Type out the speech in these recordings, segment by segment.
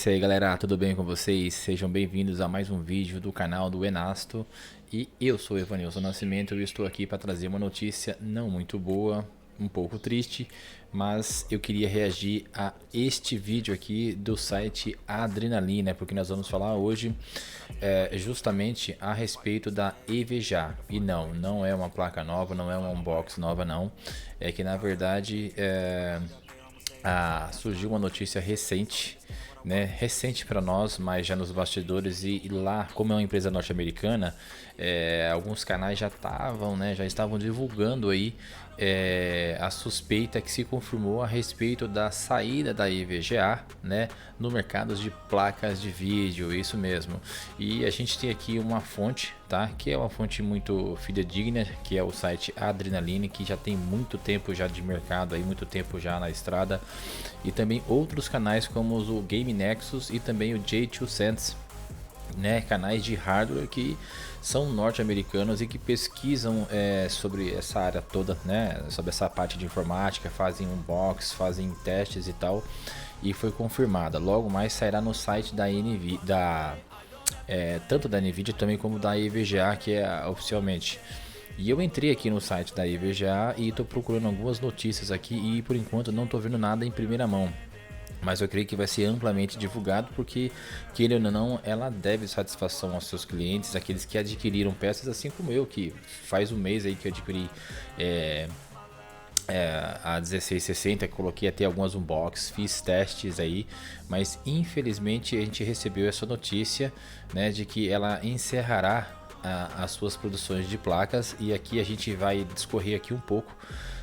isso aí, galera, tudo bem com vocês? Sejam bem-vindos a mais um vídeo do canal do Enasto. E eu sou Evanilson Nascimento e estou aqui para trazer uma notícia não muito boa, um pouco triste, mas eu queria reagir a este vídeo aqui do site Adrenalina, porque nós vamos falar hoje justamente a respeito da EVGA. E não é uma placa nova, não é uma unbox nova não, é que na verdade surgiu uma notícia recente, né? Recente para nós, mas já nos bastidores e lá, como é uma empresa norte-americana, alguns canais já estavam, né? Já estavam divulgando aí a suspeita que se confirmou a respeito da saída da EVGA, né? No mercado de placas de vídeo, isso mesmo. E a gente tem aqui uma fonte, tá? Que é uma fonte muito fidedigna, que é o site Adrenaline, que já tem muito tempo já de mercado, aí muito tempo já na estrada, e também outros canais como o Game Nexus e também o J2Sense, né, canais de hardware que são norte-americanos e que pesquisam sobre essa área toda, né, sobre essa parte de informática, fazem unbox, fazem testes e tal, e foi confirmada. Logo mais sairá no site da NVIDIA, tanto da NVIDIA também como da EVGA, que é oficialmente. E eu entrei aqui no site da EVGA e estou procurando algumas notícias aqui e por enquanto não estou vendo nada em primeira mão. Mas eu creio que vai ser amplamente divulgado porque, querendo ou não, ela deve satisfação aos seus clientes, aqueles que adquiriram peças, assim como eu, que faz um mês aí que eu adquiri a 1660, coloquei até algumas unbox, fiz testes aí, mas infelizmente a gente recebeu essa notícia, né, de que ela encerrará as suas produções de placas, e aqui a gente vai discorrer aqui um pouco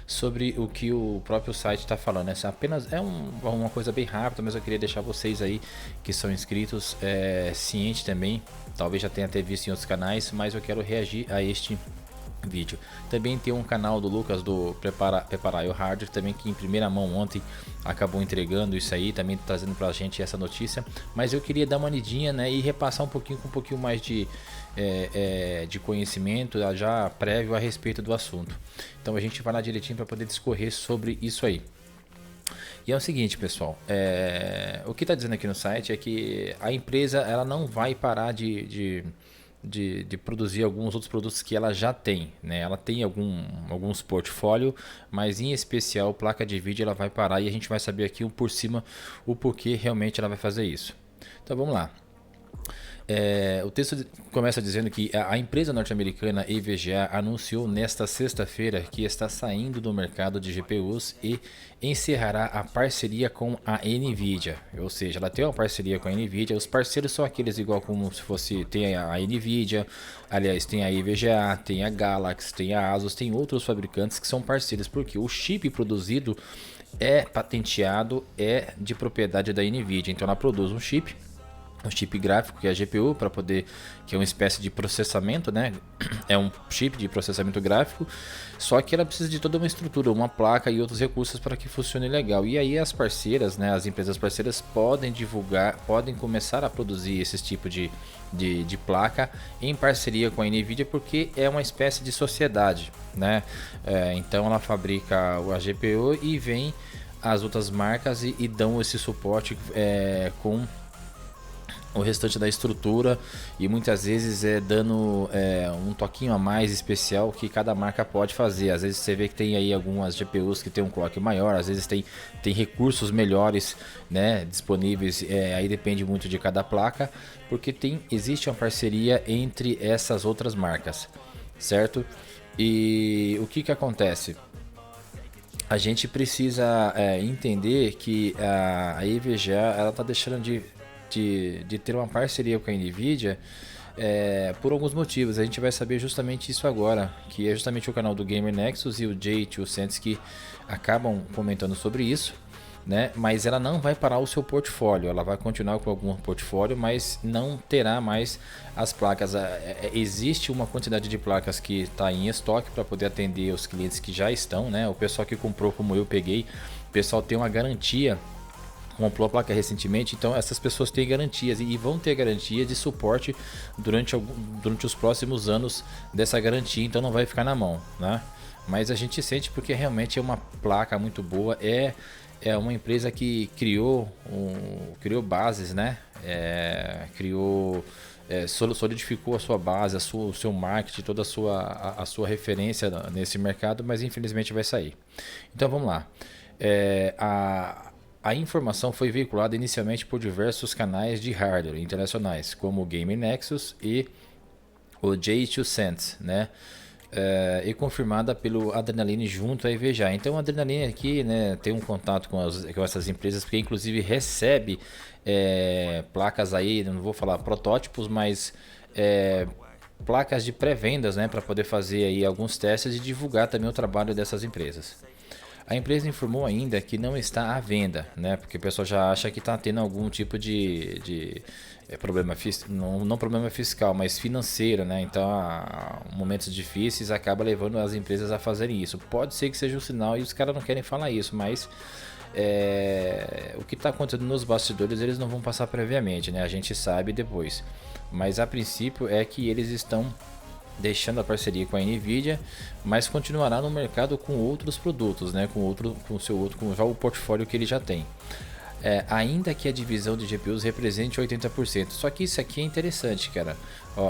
sobre o que o próprio site está falando. Essa apenas uma coisa bem rápida, mas eu queria deixar vocês aí que são inscritos cientes também, talvez já tenha até visto em outros canais, mas eu quero reagir a este vídeo. Também tem um canal do Lucas do Preparar o Hardware também, que em primeira mão ontem acabou entregando isso aí, também trazendo pra gente essa notícia, mas eu queria dar uma lidinha, né, e repassar um pouquinho com um pouquinho mais de conhecimento já prévio a respeito do assunto. Então a gente vai lá direitinho para poder discorrer sobre isso aí. E é o seguinte, pessoal, o que está dizendo aqui no site é que a empresa ela não vai parar de produzir alguns outros produtos que ela já tem, né? Ela tem alguns portfólio, mas em especial placa de vídeo ela vai parar, e a gente vai saber aqui por cima o porquê realmente ela vai fazer isso. Então vamos lá. O texto começa dizendo que a empresa norte-americana EVGA anunciou nesta sexta-feira que está saindo do mercado de GPUs e encerrará a parceria com a NVIDIA. Ou seja, ela tem uma parceria com a NVIDIA. Os parceiros são aqueles igual como se fosse tem a NVIDIA, aliás, tem a EVGA, tem a Galaxy, tem a Asus, tem outros fabricantes que são parceiros, porque o chip produzido é patenteado, é de propriedade da NVIDIA. Então ela produz um chip gráfico, que é a GPU, para poder, que é uma espécie de processamento, né? É um chip de processamento gráfico, só que ela precisa de toda uma estrutura, uma placa e outros recursos para que funcione legal. E aí as parceiras, né, as empresas parceiras podem divulgar, podem começar a produzir esse tipo de placa em parceria com a NVIDIA, porque é uma espécie de sociedade, né? Então ela fabrica a GPU e vem as outras marcas e dão esse suporte com o restante da estrutura, e muitas vezes dando um toquinho a mais especial que cada marca pode fazer. Às vezes você vê que tem aí algumas GPUs que tem um clock maior, às vezes tem recursos melhores, né, disponíveis, aí depende muito de cada placa, porque existe uma parceria entre essas outras marcas, certo? E o que acontece? A gente precisa entender que a EVGA ela está deixando de ter uma parceria com a NVIDIA por alguns motivos. A gente vai saber justamente isso agora, que é justamente o canal do Gamer Nexus e o J2Sense que acabam comentando sobre isso, né? Mas ela não vai parar o seu portfólio, ela vai continuar com algum portfólio, mas não terá mais as placas. Existe uma quantidade de placas que está em estoque para poder atender os clientes que já estão, né? O pessoal que comprou, como eu peguei, o pessoal tem uma garantia, comprou a placa recentemente, então essas pessoas têm garantias e vão ter garantia de suporte durante os próximos anos dessa garantia, então não vai ficar na mão, né? Mas a gente sente porque realmente é uma placa muito boa, é uma empresa que criou bases, né? Solidificou a sua base, o seu marketing, toda a sua referência nesse mercado, mas infelizmente vai sair. Então vamos lá. A informação foi veiculada inicialmente por diversos canais de hardware internacionais, como o Game Nexus e o J2Sense, né? E confirmada pelo Adrenaline junto à IVGA. Então, a Adrenaline aqui, né, tem um contato com essas empresas, porque inclusive recebe placas aí, não vou falar protótipos, mas placas de pré-vendas, né, para poder fazer aí alguns testes e divulgar também o trabalho dessas empresas. A empresa informou ainda que não está à venda, né? Porque o pessoal já acha que está tendo algum tipo de problema, não problema fiscal, mas financeiro, né? Então, momentos difíceis acaba levando as empresas a fazerem isso. Pode ser que seja um sinal e os caras não querem falar isso, mas o que está acontecendo nos bastidores eles não vão passar previamente, né? A gente sabe depois. Mas a princípio é que eles estão deixando a parceria com a Nvidia, mas continuará no mercado com outros produtos, né? com já o portfólio que ele já tem. Ainda que a divisão de GPUs represente 80%. Só que isso aqui é interessante, cara.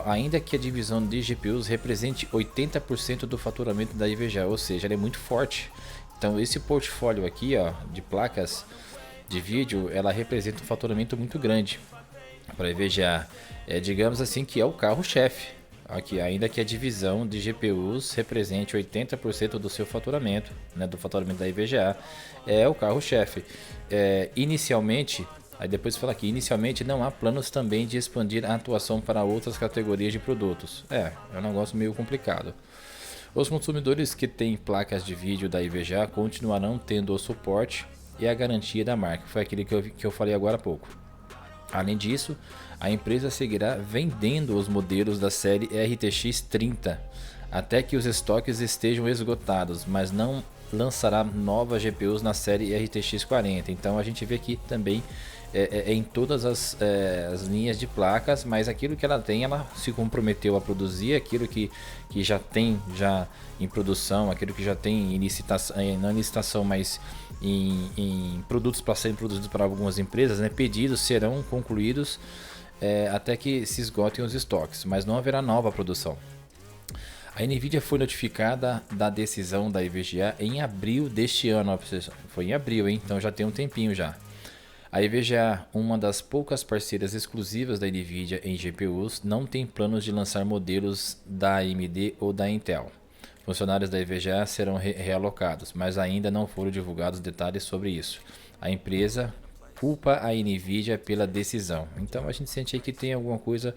Ainda que a divisão de GPUs represente 80% do faturamento da IVGA, ou seja, ela é muito forte. Então esse portfólio aqui, de placas de vídeo, ela representa um faturamento muito grande para a IVGA. Digamos assim que é o carro-chefe. Aqui, ainda que a divisão de GPUs represente 80% do seu faturamento, né, do faturamento da IVGA, é o carro-chefe. Inicialmente, aí depois fala aqui, inicialmente não há planos também de expandir a atuação para outras categorias de produtos. É um negócio meio complicado. Os consumidores que têm placas de vídeo da IVGA continuarão tendo o suporte e a garantia da marca. Foi aquele que eu falei agora há pouco. Além disso, a empresa seguirá vendendo os modelos da série RTX 30 até que os estoques estejam esgotados, mas não lançará novas GPUs na série RTX 40. Então a gente vê aqui também em todas as linhas de placas, mas aquilo que ela tem, ela se comprometeu a produzir, aquilo que já tem já em produção, aquilo que já tem em licitação, não em licitação, mas em produtos para serem produzidos para algumas empresas, né? Pedidos serão concluídos até que se esgotem os estoques, mas não haverá nova produção. A Nvidia foi notificada da decisão da IVGA em abril deste ano. Foi em abril, hein? Então já tem um tempinho já. A IVGA, uma das poucas parceiras exclusivas da Nvidia em GPUs, não tem planos de lançar modelos da AMD ou da Intel. Funcionários da IVGA serão realocados, mas ainda não foram divulgados detalhes sobre isso. A empresa culpa a Nvidia pela decisão. Então a gente sente aí que tem alguma coisa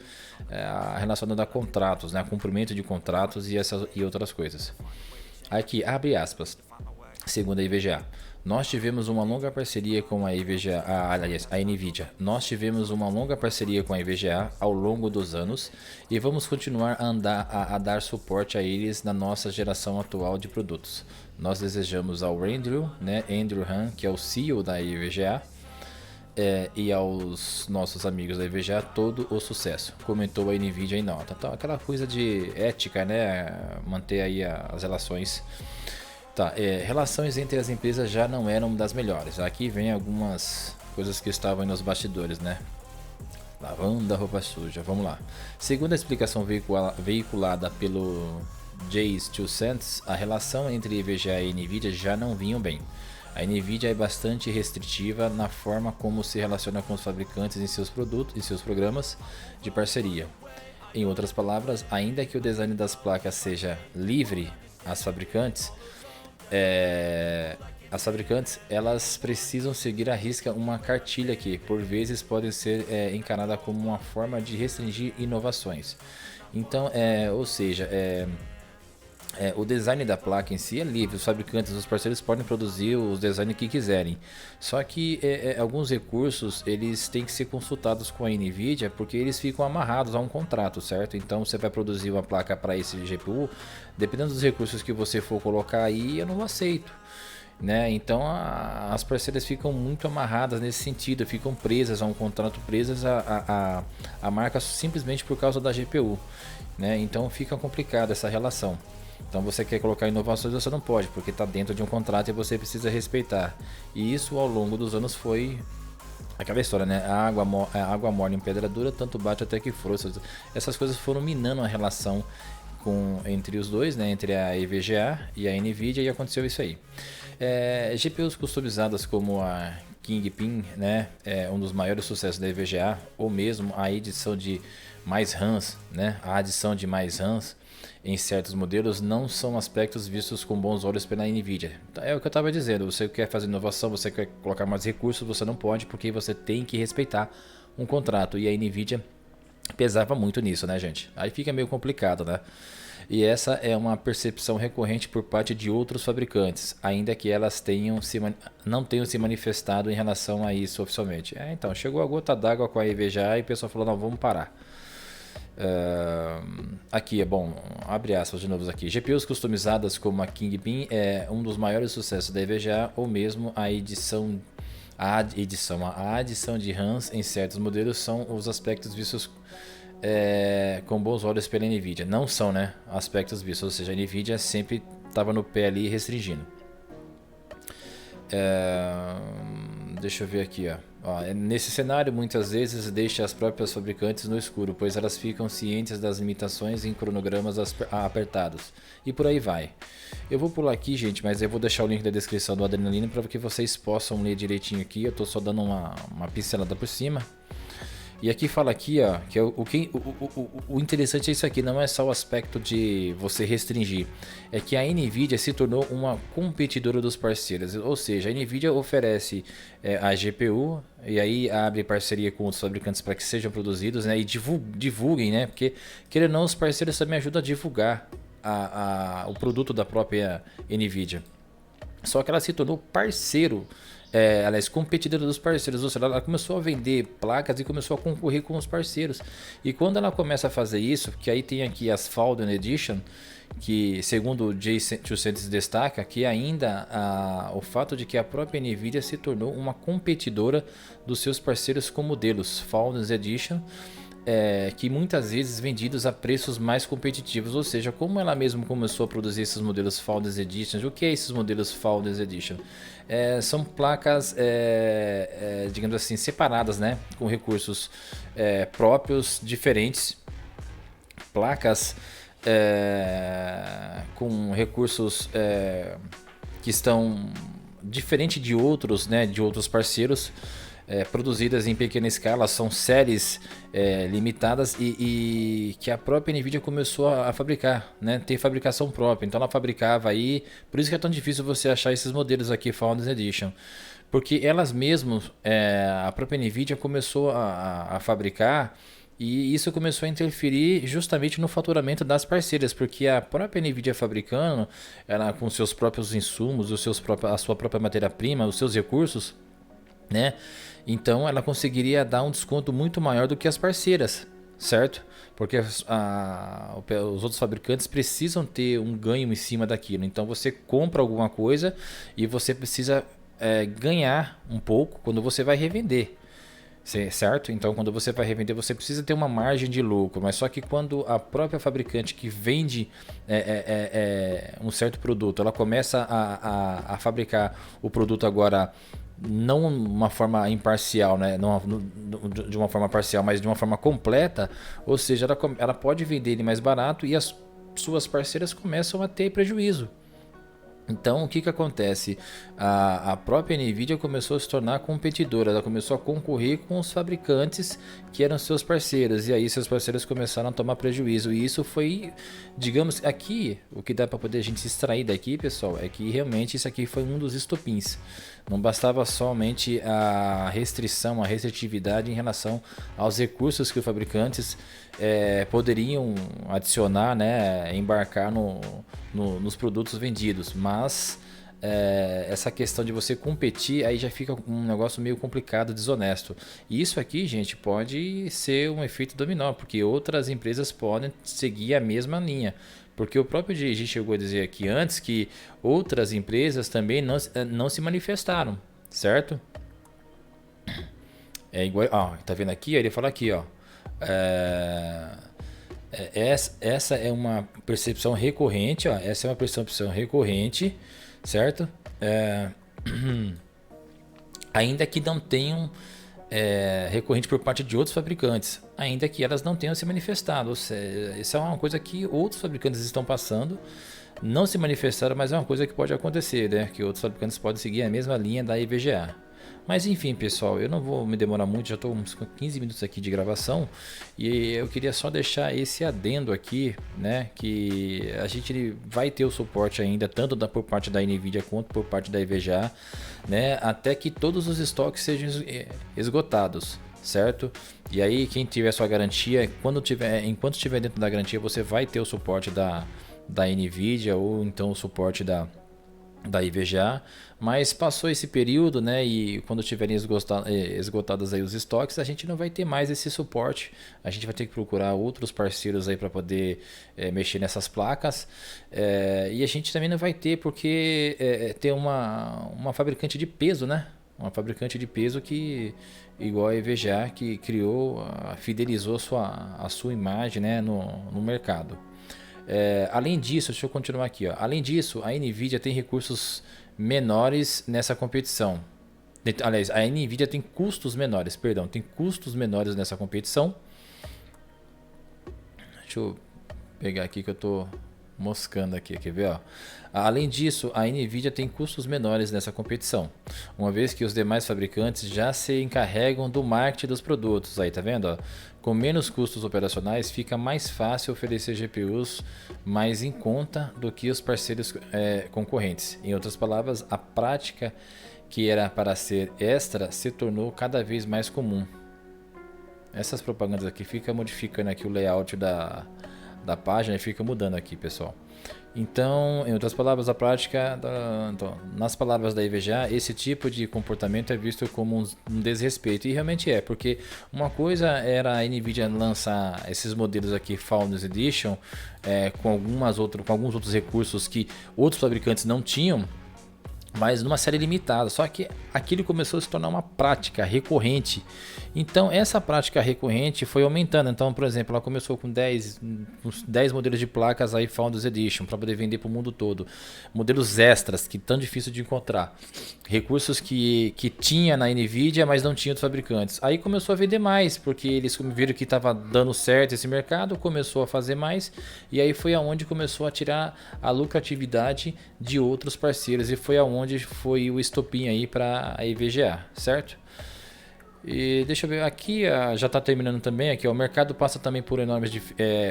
relacionada a contratos, né? Cumprimento de contratos e outras coisas. Aqui, abre aspas, segundo a IVGA. Nós tivemos uma longa parceria com a IVGA, a Nvidia. Nós tivemos uma longa parceria com a IVGA ao longo dos anos e vamos continuar a dar suporte a eles na nossa geração atual de produtos. Nós desejamos ao Andrew, né, Andrew Han, que é o CEO da IVGA, e aos nossos amigos da IVGA todo o sucesso, comentou a Nvidia em nota. Então, aquela coisa de ética, né, manter aí as relações. Tá, relações entre as empresas já não eram das melhores. Aqui vem algumas coisas que estavam aí nos bastidores, né? Lavando a roupa suja, vamos lá. Segundo a explicação veiculada pelo J2Sense, a relação entre IVGA e Nvidia já não vinham bem. A Nvidia é bastante restritiva na forma como se relaciona com os fabricantes em seus produtos e seus programas de parceria. Em outras palavras, ainda que o design das placas seja livre às fabricantes, elas precisam seguir à risca uma cartilha que, por vezes, pode ser encarada como uma forma de restringir inovações. Então, ou seja, o design da placa em si é livre, os fabricantes, os parceiros podem produzir os designs que quiserem. Só que alguns recursos eles têm que ser consultados com a Nvidia porque eles ficam amarrados a um contrato, certo? Então você vai produzir uma placa para esse GPU, dependendo dos recursos que você for colocar aí, eu não aceito. Né? Então as parceiras ficam muito amarradas nesse sentido, ficam presas a um contrato, presas a marca simplesmente por causa da GPU. Né? Então fica complicada essa relação. Então você quer colocar inovações, você não pode, porque está dentro de um contrato e você precisa respeitar. E isso ao longo dos anos foi aquela história, né? A água mole em pedra dura, tanto bate até que fura. Essas coisas foram minando a relação entre os dois, né? Entre a EVGA e a NVIDIA, e aconteceu isso aí. GPUs customizadas como a Kingpin, né? É um dos maiores sucessos da EVGA, ou mesmo a edição de mais RAMs, né? A adição de mais RAMs em certos modelos não são aspectos vistos com bons olhos pela NVIDIA. É o que eu estava dizendo, você quer fazer inovação, você quer colocar mais recursos, você não pode, porque você tem que respeitar um contrato, e a NVIDIA pesava muito nisso, né, gente? Aí fica meio complicado, né? E essa é uma percepção recorrente por parte de outros fabricantes, ainda que elas não tenham se manifestado em relação a isso oficialmente. Então, chegou a gota d'água com a EVGA e o pessoal falou, não, vamos parar. Aqui é bom, abre aspas de novo aqui. GPUs customizadas como a Kingpin é um dos maiores sucessos da EVGA, ou mesmo a adição de RAMs em certos modelos são os aspectos vistos com bons olhos pela NVIDIA. Não são, né, aspectos vistos, ou seja, a NVIDIA sempre estava no pé ali restringindo. Deixa eu ver aqui, nesse cenário muitas vezes deixa as próprias fabricantes no escuro, pois elas ficam cientes das limitações em cronogramas apertados, e por aí vai. Eu vou pular aqui, gente, mas eu vou deixar o link da descrição do Adrenalina para que vocês possam ler direitinho aqui. Eu estou só dando uma pincelada por cima. E aqui fala aqui, que o interessante é isso aqui, não é só o aspecto de você restringir, é que a NVIDIA se tornou uma competidora dos parceiros, ou seja, a NVIDIA oferece a GPU e aí abre parceria com outros fabricantes para que sejam produzidos, né, e divulguem, né, porque querendo ou não, os parceiros também ajudam a divulgar o produto da própria NVIDIA. Só que ela se tornou parceiro, aliás, competidora dos parceiros, ou seja, ela começou a vender placas e começou a concorrer com os parceiros. E quando ela começa a fazer isso, que aí tem aqui as Falcon Edition, que segundo o J200 destaca, que ainda o fato de que a própria NVIDIA se tornou uma competidora dos seus parceiros com modelos Falcon Edition, que muitas vezes vendidos a preços mais competitivos, ou seja, como ela mesma começou a produzir esses modelos Founders Edition. O que é esses modelos Founders Edition? São placas, digamos assim, separadas, né, com recursos próprios, diferentes, placas com recursos que estão diferente de outros, né, de outros parceiros. Produzidas em pequena escala, são séries limitadas e que a própria NVIDIA começou a fabricar, né? Tem fabricação própria, então ela fabricava aí, por isso que é tão difícil você achar esses modelos aqui Founders Edition, porque elas mesmas, a própria NVIDIA começou a fabricar, e isso começou a interferir justamente no faturamento das parceiras, porque a própria NVIDIA fabricando, ela com seus próprios insumos, a sua própria matéria-prima, os seus recursos, né? Então ela conseguiria dar um desconto muito maior do que as parceiras, certo? Porque os outros fabricantes precisam ter um ganho em cima daquilo. Então você compra alguma coisa e você precisa ganhar um pouco quando você vai revender, certo? Então quando você vai revender você precisa ter uma margem de lucro, mas só que quando a própria fabricante que vende um certo produto, ela começa a fabricar o produto agora não de uma forma imparcial, né? Não de uma forma parcial, mas de uma forma completa, ou seja, ela pode vender ele mais barato e as suas parceiras começam a ter prejuízo. Então o que acontece? A própria NVIDIA começou a se tornar competidora, ela começou a concorrer com os fabricantes que eram seus parceiros, e aí seus parceiros começaram a tomar prejuízo, e isso foi, digamos, aqui, o que dá para poder a gente se extrair daqui, pessoal, é que realmente isso aqui foi um dos estopins. Não bastava somente a restrição, a restritividade em relação aos recursos que os fabricantes poderiam adicionar, né, embarcar nos produtos vendidos, mas essa questão de você competir aí já fica um negócio meio complicado, desonesto. E isso aqui, gente, pode ser um efeito dominó, porque outras empresas podem seguir a mesma linha. Porque o próprio DG chegou a dizer aqui antes que outras empresas também não se manifestaram, certo? É igual, tá vendo aqui? Ele fala aqui, Essa é uma percepção recorrente, ó, essa é uma percepção recorrente, certo? Ainda que não tenham recorrente por parte de outros fabricantes, ainda que elas não tenham se manifestado. Isso é uma coisa que outros fabricantes estão passando, não se manifestaram, mas é uma coisa que pode acontecer, né? Que outros fabricantes podem seguir a mesma linha da IVGA. Mas enfim, pessoal, eu não vou me demorar muito, já estou uns 15 minutos aqui de gravação e eu queria só deixar esse adendo aqui, né, que a gente vai ter o suporte ainda tanto por parte da NVIDIA quanto por parte da IVGA, né, até que todos os estoques sejam esgotados, certo? E aí quem tiver sua garantia, enquanto estiver dentro da garantia, você vai ter o suporte da NVIDIA ou então o suporte da IVGA, mas passou esse período, né, e quando tiverem esgotados aí os estoques, a gente não vai ter mais esse suporte, a gente vai ter que procurar outros parceiros aí para poder mexer nessas placas, e a gente também não vai ter porque tem uma fabricante de peso, né, uma fabricante de peso que, igual a IVGA, que criou, fidelizou a sua imagem, né, no mercado. Além disso, deixa eu continuar aqui. Ó. Além disso, a NVIDIA tem recursos menores nessa competição. Aliás, a NVIDIA tem custos menores, perdão, tem custos menores nessa competição. Deixa eu pegar aqui que eu estou moscando aqui, quer ver? Ó. Além disso, a NVIDIA tem custos menores nessa competição, uma vez que os demais fabricantes já se encarregam do marketing dos produtos. Aí, tá vendo? Ó? Com menos custos operacionais, fica mais fácil oferecer GPUs mais em conta do que os parceiros concorrentes. Em outras palavras, a prática que era para ser extra se tornou cada vez mais comum. Essas propagandas aqui ficam modificando aqui o layout da página e fica mudando aqui, pessoal. Então, em outras palavras, a prática, nas palavras da IVGA, esse tipo de comportamento é visto como um desrespeito, e realmente é, porque uma coisa era a NVIDIA lançar esses modelos aqui Founders Edition com alguns outros recursos que outros fabricantes não tinham, mas numa série limitada, só que aquilo começou a se tornar uma prática recorrente. Então essa prática recorrente foi aumentando. Então, por exemplo, ela começou com 10 modelos de placas aí Founders Edition para poder vender para o mundo todo. Modelos extras que tão difícil de encontrar. Recursos que tinha na NVIDIA, mas não tinha dos fabricantes. Aí começou a vender mais, porque eles viram que estava dando certo esse mercado, começou a fazer mais, e aí foi aonde começou a tirar a lucratividade de outros parceiros, e foi aonde foi o estopim aí para a IVGA, certo? E deixa eu ver, aqui já está terminando também, aqui, ó, o mercado passa também por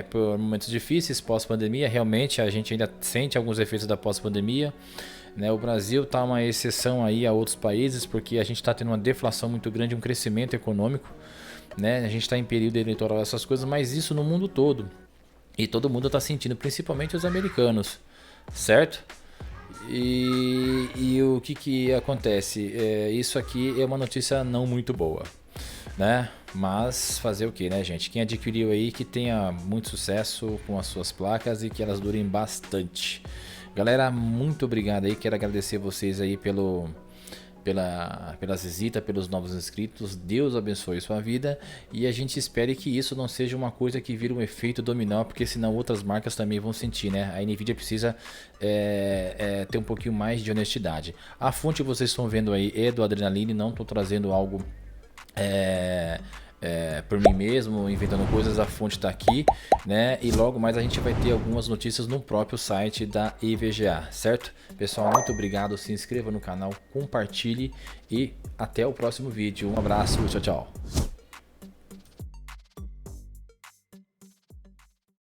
por momentos difíceis pós-pandemia, realmente a gente ainda sente alguns efeitos da pós-pandemia, né? O Brasil está uma exceção aí a outros países, porque a gente está tendo uma deflação muito grande, um crescimento econômico, né? A gente está em período eleitoral, essas coisas, mas isso no mundo todo, e todo mundo está sentindo, principalmente os americanos, certo? E o que acontece? Isso aqui é uma notícia não muito boa, né? Mas fazer o que, né, gente? Quem adquiriu aí que tenha muito sucesso com as suas placas e que elas durem bastante. Galera, muito obrigado aí. Quero agradecer vocês aí pela visita, pelos novos inscritos. Deus abençoe sua vida e a gente espere que isso não seja uma coisa que vira um efeito dominó, porque senão outras marcas também vão sentir, né? A NVIDIA precisa ter um pouquinho mais de honestidade. A fonte vocês estão vendo aí é do Adrenaline, não estou trazendo algo por mim mesmo, inventando coisas, a fonte está aqui, né? E logo mais a gente vai ter algumas notícias no próprio site da IVGA, certo? Pessoal, muito obrigado, se inscreva no canal, compartilhe e até o próximo vídeo. Um abraço, tchau, tchau.